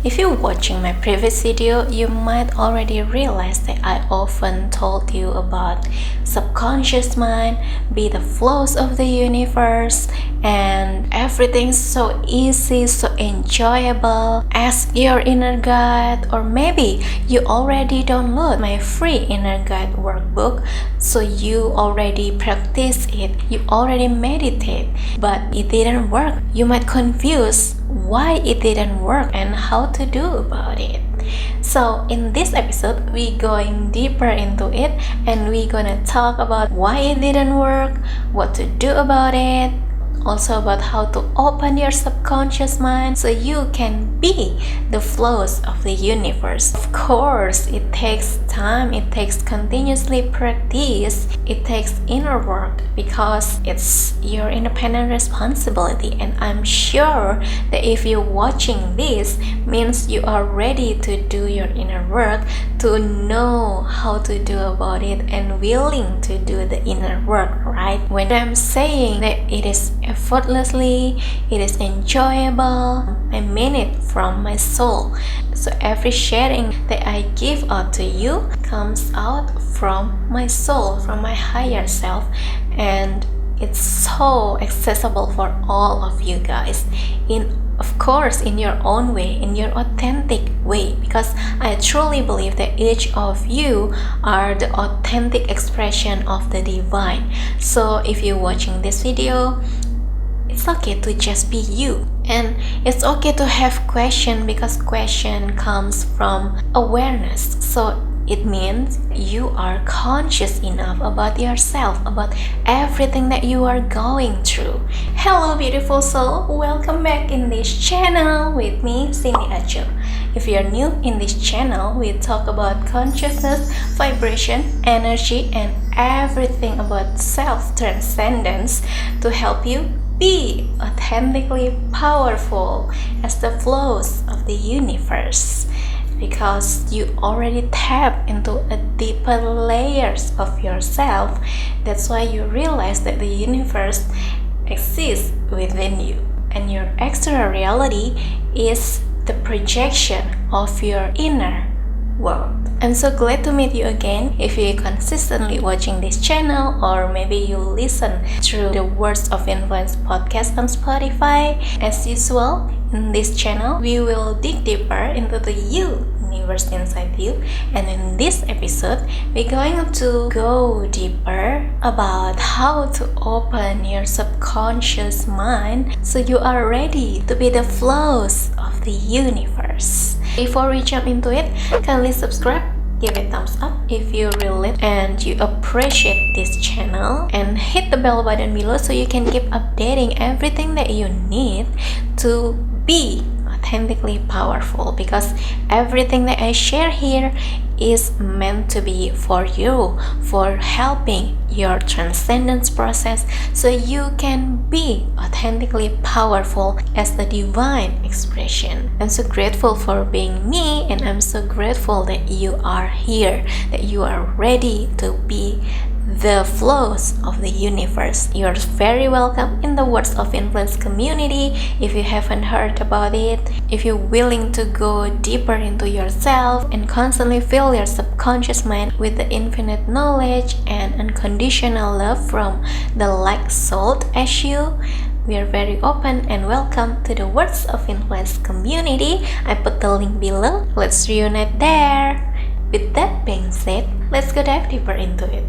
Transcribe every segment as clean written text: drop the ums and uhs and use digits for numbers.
If you're watching my previous video, you might already realize that I often told you about subconscious mind, be the flows of the universe, and everything's so easy, so enjoyable. Ask your inner guide, or maybe you already download my free inner guide workbook, so you already practice it, you already meditate, but it didn't work. You might confuse why it didn't work and how to do about it. So in this episode, we're going deeper into it, and we're gonna talk about why it didn't work, what to do about it, also about how to open your subconscious mind so you can be the flows of the universe. Of course, it takes time, it takes continuously practice, it takes inner work, because it's your independent responsibility. And I'm sure that if you're watching this, means you are ready to do your inner work, to know how to do about it, and willing to do the inner work, right? When I'm saying that it is effortlessly, it is enjoyable, I mean it from my soul. So every sharing that I give out to you comes out from my soul, from my higher self, and it's so accessible for all of you guys, of course, in your own way, in your authentic way, because I truly believe that each of you are the authentic expression of the divine. So if you're watching this video, it's okay to just be you, and it's okay to have question, because question comes from awareness. So it means you are conscious enough about yourself, about everything that you are going through. Hello beautiful soul, welcome back in this channel with me, cindyaco. If you're new in this channel, we talk about consciousness, vibration, energy, and everything about self-transcendence to help you be authentically powerful as the flows of the universe, because you already tap into a deeper layers of yourself. That's why you realize that the universe exists within you, and your external reality is the projection of your inner world. I'm so glad to meet you again. If you're consistently watching this channel, or maybe you listen through the Words of Influence podcast on Spotify, as usual, in this channel, we will dig deeper into the universe inside you. And in this episode, we're going to go deeper about how to open your subconscious mind so you are ready to be the flows of the universe. Before we jump into it, kindly subscribe, give it thumbs up if you relate and you appreciate this channel, and hit the bell button below so you can keep updating everything that you need to be authentically powerful, because everything that I share here is meant to be for you, for helping your transcendence process so you can be authentically powerful as the divine expression. I'm so grateful for being me, and I'm so grateful that you are here, that you are ready to be the flows of the universe. You're very welcome in the Words of Influence community. If you haven't heard about it, if you're willing to go deeper into yourself and constantly fill your subconscious mind with the infinite knowledge and unconditional love from the like soul as you, we are very open and welcome to the Words of Influence community. I put the link below. Let's reunite there. With that being said, let's go dive deeper into it.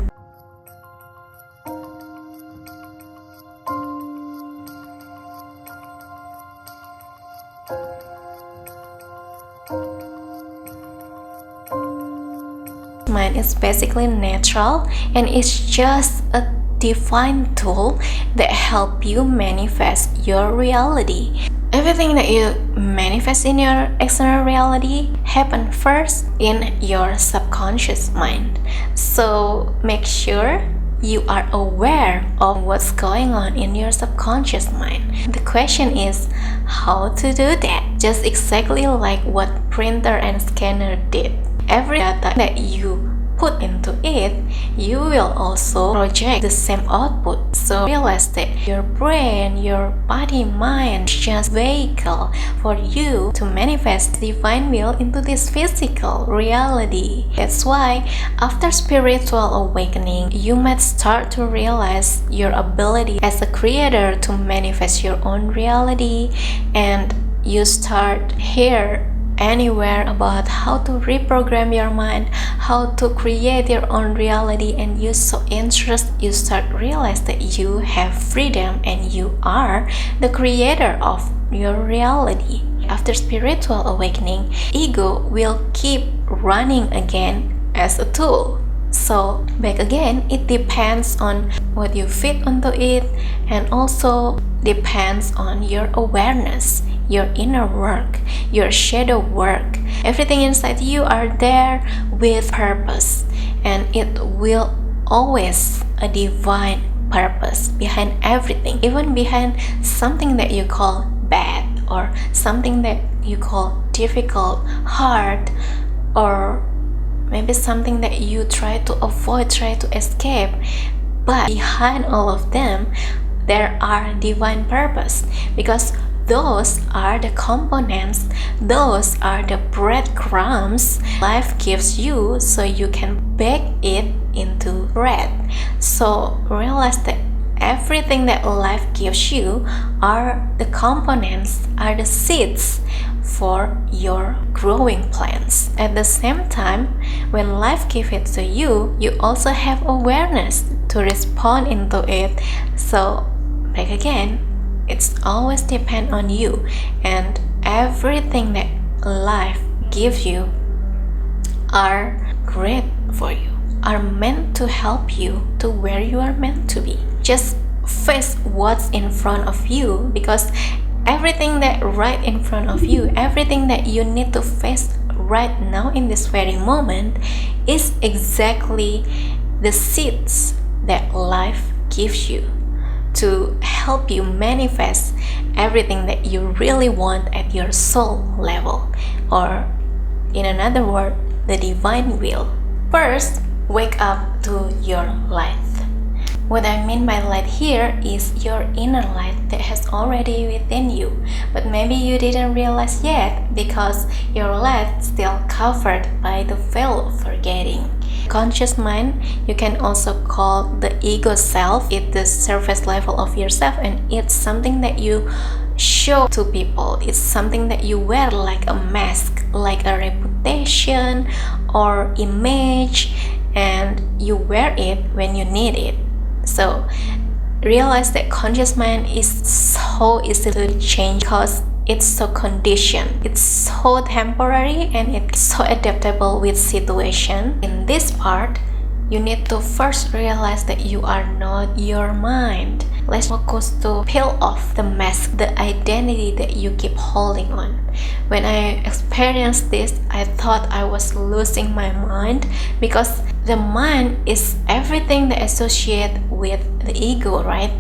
Mind is basically natural, and it's just a divine tool that help you manifest your reality. Everything that you manifest in your external reality happen first in your subconscious mind. So make sure you are aware of what's going on in your subconscious mind. The question is how to do that, just exactly like what printer and scanner did. Every data that you put into it, you will also project the same output. So realize that your brain, your body, mind is just a vehicle for you to manifest divine will into this physical reality. That's why after spiritual awakening, you might start to realize your ability as a creator to manifest your own reality, and you start here anywhere about how to reprogram your mind, how to create your own reality, and you so interested, you start realize that you have freedom and you are the creator of your reality. After spiritual awakening, ego will keep running again as a tool. So back again, it depends on what you fit onto it, and also depends on your awareness, your inner work, your shadow work. Everything inside you are there with purpose, and it will always a divine purpose behind everything, even behind something that you call bad or something that you call difficult, hard, or maybe something that you try to avoid, try to escape. But behind all of them, there are divine purpose, because those are the components, those are the breadcrumbs life gives you so you can bake it into bread. So realize that everything that life gives you are the components, are the seeds for your growing plants. At the same time, when life gives it to you, you also have awareness to respond into it. So back again, it's always depend on you, and everything that life gives you are great for you, are meant to help you to where you are meant to be. Just face what's in front of you, because everything that right in front of you, everything that you need to face right now in this very moment is exactly the seeds that life gives you to help you manifest everything that you really want at your soul level, or in another word, the divine will. First, wake up to your light. What I mean by light here is your inner light that has already within you, but maybe you didn't realize yet because your light is still covered by the veil of forgetting. Conscious mind, you can also call the ego self. It's the surface level of yourself, and it's something that you show to people. It's something that you wear like a mask, like a reputation or image, and you wear it when you need it. So realize that conscious mind is so easy to change because it's so conditioned, it's so temporary, and it's so adaptable with situation. In this part, you need to first realize that you are not your mind. Let's focus to peel off the mask, the identity that you keep holding on. When I experienced this, I thought I was losing my mind, because the mind is everything that associates with the ego, right?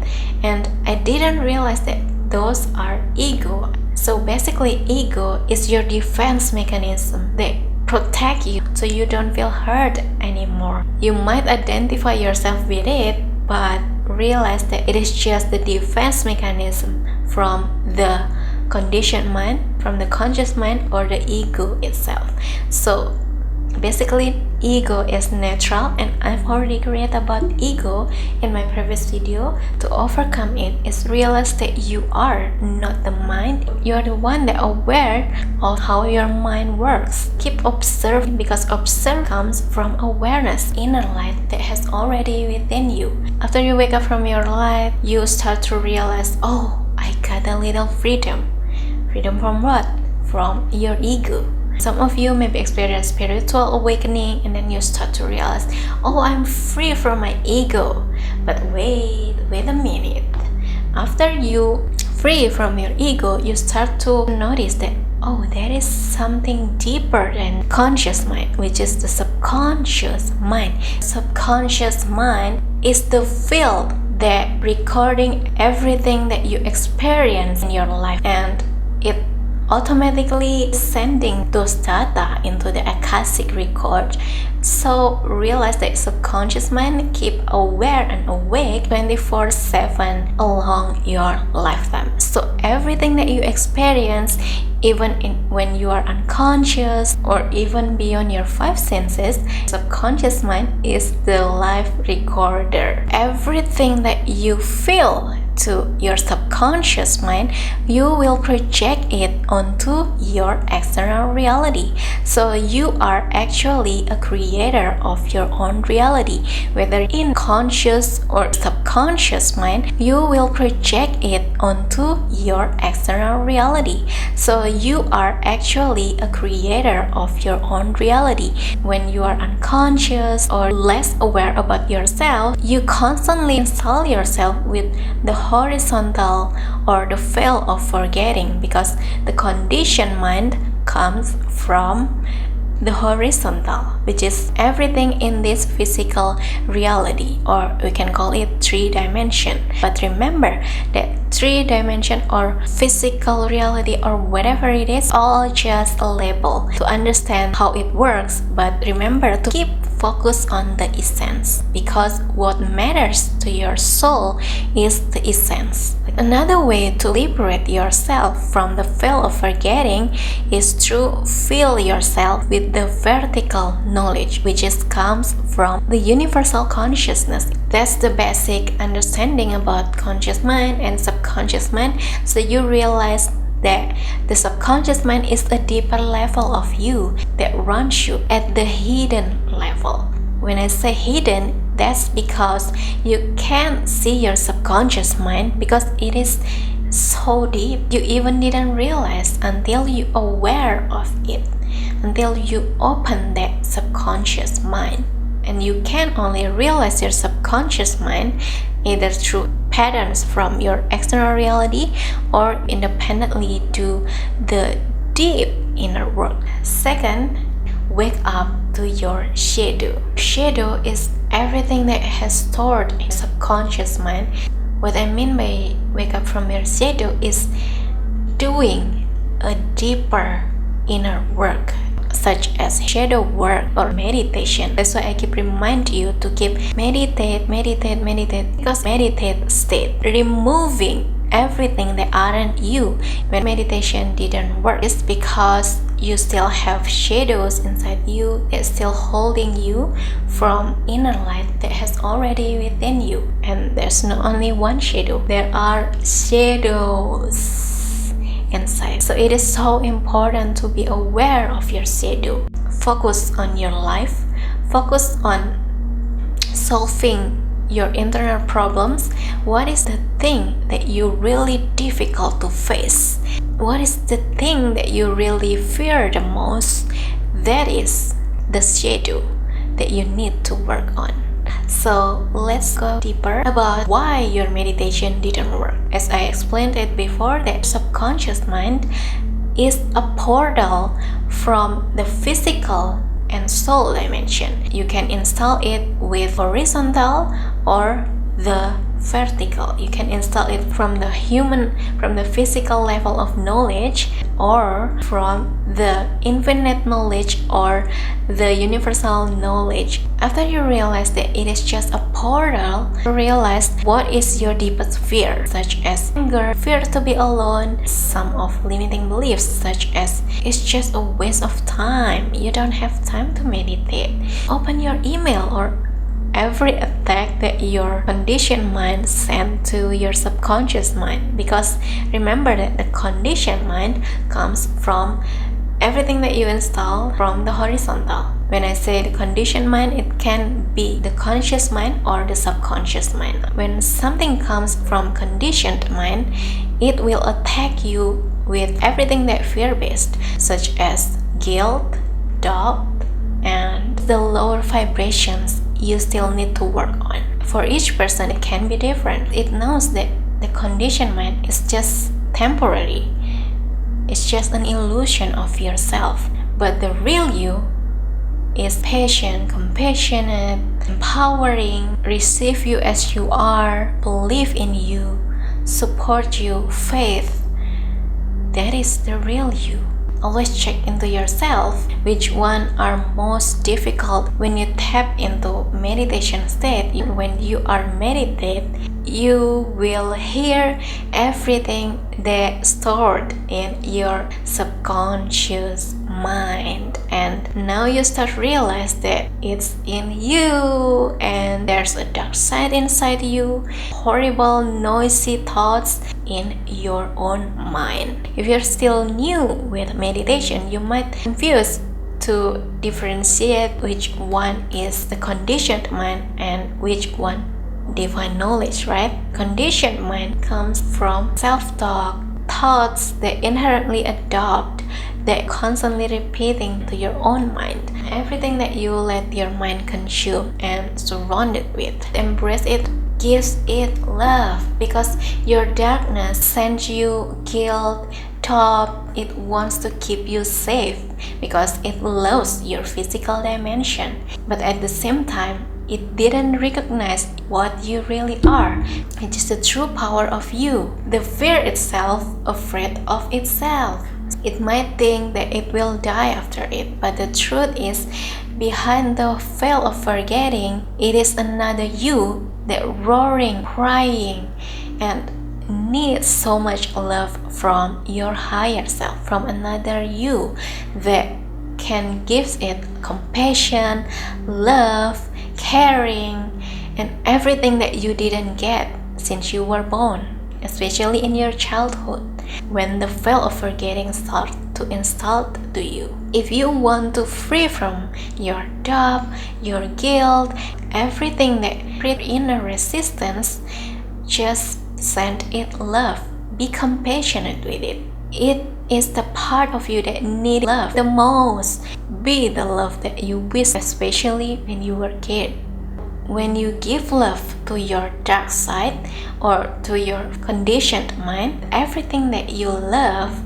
And I didn't realize that those are ego. So basically, ego is your defense mechanism that protect you so you don't feel hurt anymore. You might identify yourself with it, but realize that it is just the defense mechanism from the conditioned mind, from the conscious mind, or the ego itself. So basically, ego is natural, and I've already created about ego in my previous video. To overcome it is realize that you are not the mind. You are the one that aware of how your mind works. Keep observing, because observe comes from awareness, inner light that has already within you. After you wake up from your light, you start to realize, oh, I got a little freedom. Freedom from what? From your ego. Some of you maybe experience spiritual awakening, and then you start to realize, oh, I'm free from my ego. But wait a minute. After you free from your ego, you start to notice that, oh, there is something deeper than conscious mind, which is the subconscious mind. Subconscious mind is the field that recording everything that you experience in your life, and it automatically sending those data into the Akashic record. So realize that subconscious mind keep aware and awake 24/7 along your lifetime. So everything that you experience, even when you are unconscious or even beyond your five senses, subconscious mind is the live recorder. Everything that you feel to your subconscious mind, you will project it onto your external reality. So you are actually a creator of your own reality. Whether in conscious or subconscious mind, you will project it onto your external reality. So you are actually a creator of your own reality. When you are unconscious or less aware about yourself, you constantly install yourself with the horizontal or the veil of forgetting, because the conditioned mind comes from the horizontal, which is everything in this physical reality, or we can call it 3-dimension. But remember that 3-dimension or physical reality or whatever it is, all just a label to understand how it works. But remember to keep focus on the essence, because what matters to your soul is the essence. Another way to liberate yourself from the veil of forgetting is to fill yourself with the vertical knowledge, which comes from the universal consciousness. That's the basic understanding about conscious mind and subconscious mind. So you realize that the subconscious mind is a deeper level of you that runs you at the hidden level. When I say hidden, that's because you can't see your subconscious mind because it is so deep. You even didn't realize until you aware of it, until you open that subconscious mind. And you can only realize your subconscious mind either through patterns from your external reality or independently do the deep inner work. Second, wake up to your shadow. Shadow is everything that has stored in subconscious mind. What I mean by wake up from your shadow is doing a deeper inner work, such as shadow work or meditation. That's why I keep reminding you to keep meditate, because meditate state, removing everything that aren't you. When meditation didn't work, it's because you still have shadows inside you that's still holding you from inner light that has already within you. And there's not only one shadow, there are shadows inside. So it is so important to be aware of your shadow. Focus on your life. Focus on solving your internal problems. What is the thing that you really difficult to face? What is the thing that you really fear the most? That is the shadow that you need to work on. So let's go deeper about why your meditation didn't work. As I explained it before, that subconscious mind is a portal from the physical and soul dimension. You can install it with horizontal or the vertical. You can install it from the physical level of knowledge, or from the infinite knowledge or the universal knowledge. After you realize that it is just a portal, you realize what is your deepest fear, such as anger, fear to be alone, some of limiting beliefs such as it's just a waste of time, you don't have time to meditate. Open your email or every attack that your conditioned mind sent to your subconscious mind, because remember that the conditioned mind comes from everything that you install from the horizontal. When I say the conditioned mind, it can be the conscious mind or the subconscious mind. When something comes from conditioned mind, it will attack you with everything that fear-based, such as guilt, doubt, and the lower vibrations you still need to work on. For each person, it can be different. It knows that the conditioned mind is just temporary. It's just an illusion of yourself. But the real you is patient, compassionate, empowering, receive you as you are, believe in you, support you, faith, that is the real you. Always check into yourself which one are most difficult when you tap into meditation state. When you are meditate, you will hear everything that stored in your subconscious mind, and now you start realize that it's in you and there's a dark side inside you, horrible noisy thoughts in your own mind. If you're still new with meditation, you might confuse to differentiate which one is the conditioned mind and which one divine knowledge, right? Conditioned mind comes from self-talk, thoughts that inherently adopt, that constantly repeating to your own mind. Everything that you let your mind consume and surround it with, embrace it, gives it love, because your darkness sends you guilt, thought. It wants to keep you safe because it loves your physical dimension, but at the same time it didn't recognize what you really are, which is the true power of you. The fear itself, afraid of itself. It might think that it will die after it, but the truth is, behind the veil of forgetting, it is another you that roaring, crying, and needs so much love from your higher self, from another you that can give it compassion, love, caring, and everything that you didn't get since you were born, especially in your childhood, when the veil of forgetting starts to install to you. If you want to free from your doubt, your guilt, everything that creates inner resistance, just send it love. Be compassionate with it. It is the part of you that needs love the most. Be the love that you wish, especially when you were a kid. When you give love to your dark side or to your conditioned mind, everything that you love,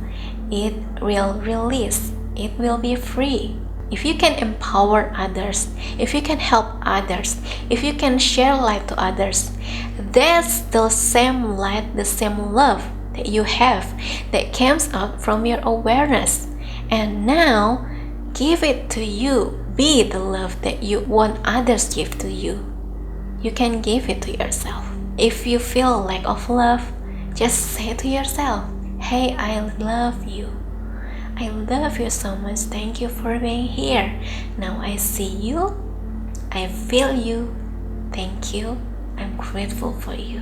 it will release. It will be free. If you can empower others, if you can help others, if you can share light to others, that's the same light, the same love that you have that comes out from your awareness. And now, give it to you. Be the love that you want others to give to you. You can give it to yourself. If you feel lack of love, just say to yourself, hey, I love you. I love you so much. Thank you for being here. Now I see you. I feel you. Thank you. I'm grateful for you.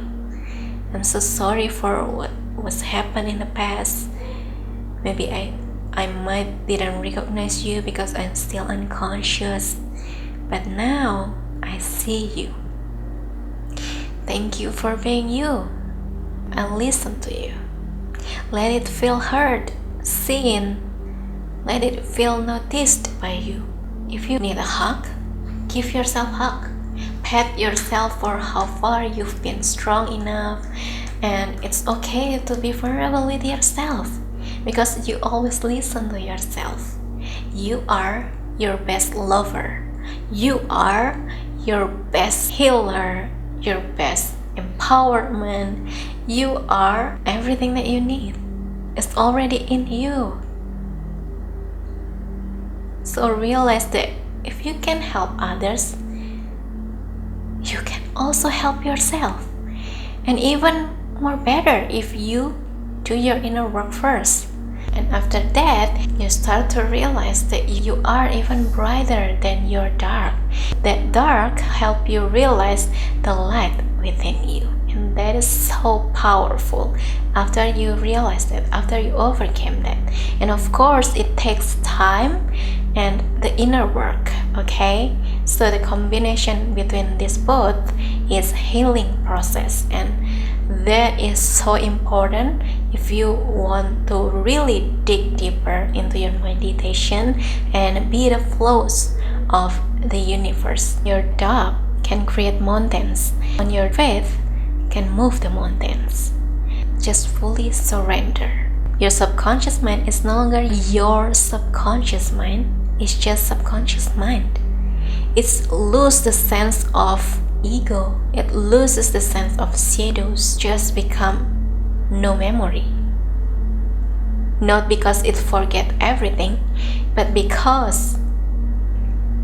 I'm so sorry for what was happened in the past. Maybe I might didn't recognize you because I'm still unconscious. But now I see you. Thank you for being you. I'll listen to you. Let it feel heard, seen. Let it feel noticed by you. If you need a hug, give yourself a hug. Pat yourself for how far you've been strong enough. And it's okay to be vulnerable with yourself, because you always listen to yourself. You are your best lover. You are your best healer, your best empowerment. You are everything that you need. It's already in you. So realize that if you can help others, you can also help yourself. And even more better if you do your inner work first. And after that, you start to realize that you are even brighter than your dark. That dark help you realize the light within you. And that is so powerful after you realize that, after you overcame that. And of course, it takes time and the inner work, okay? So the combination between this both is healing process, and that is so important if you want to really dig deeper into your meditation and be the flows of the universe. Your doubt can create mountains, and your faith can move the mountains. Just fully surrender. Your subconscious mind is no longer your subconscious mind, it's just subconscious mind. It's lose the sense of ego, it loses the sense of shadows, just become no memory, Not because it forget everything, but because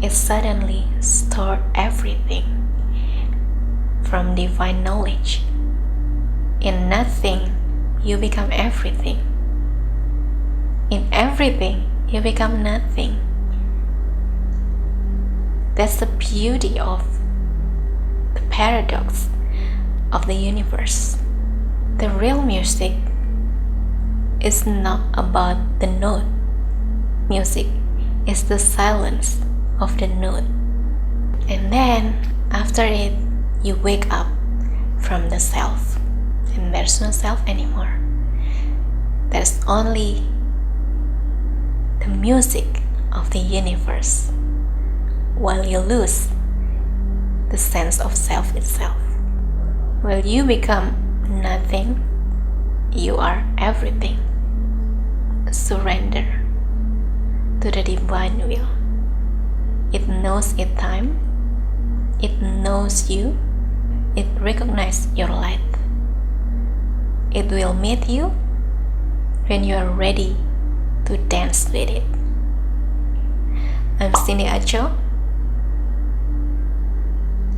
it suddenly stored everything from divine knowledge. In nothing, you become everything. In everything, you become nothing. That's the beauty of the paradox of the universe. The real music is not about the note. Music is the silence of the note. And then, after it, you wake up from the self. And there's no self anymore. There's only the music of the universe, while you lose the sense of self itself. While you become nothing, you are everything. Surrender to the divine will. It knows its time, it knows you, it recognizes your light. It will meet you when you are ready to dance with it. I'm Cindyaco.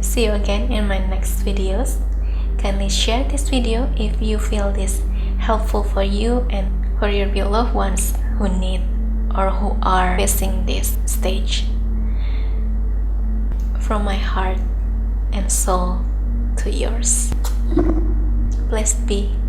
See you again in my next videos. Kindly share this video if you feel this helpful for you and for your beloved ones who need or who are facing this stage. From my heart and soul to yours. Blessed be.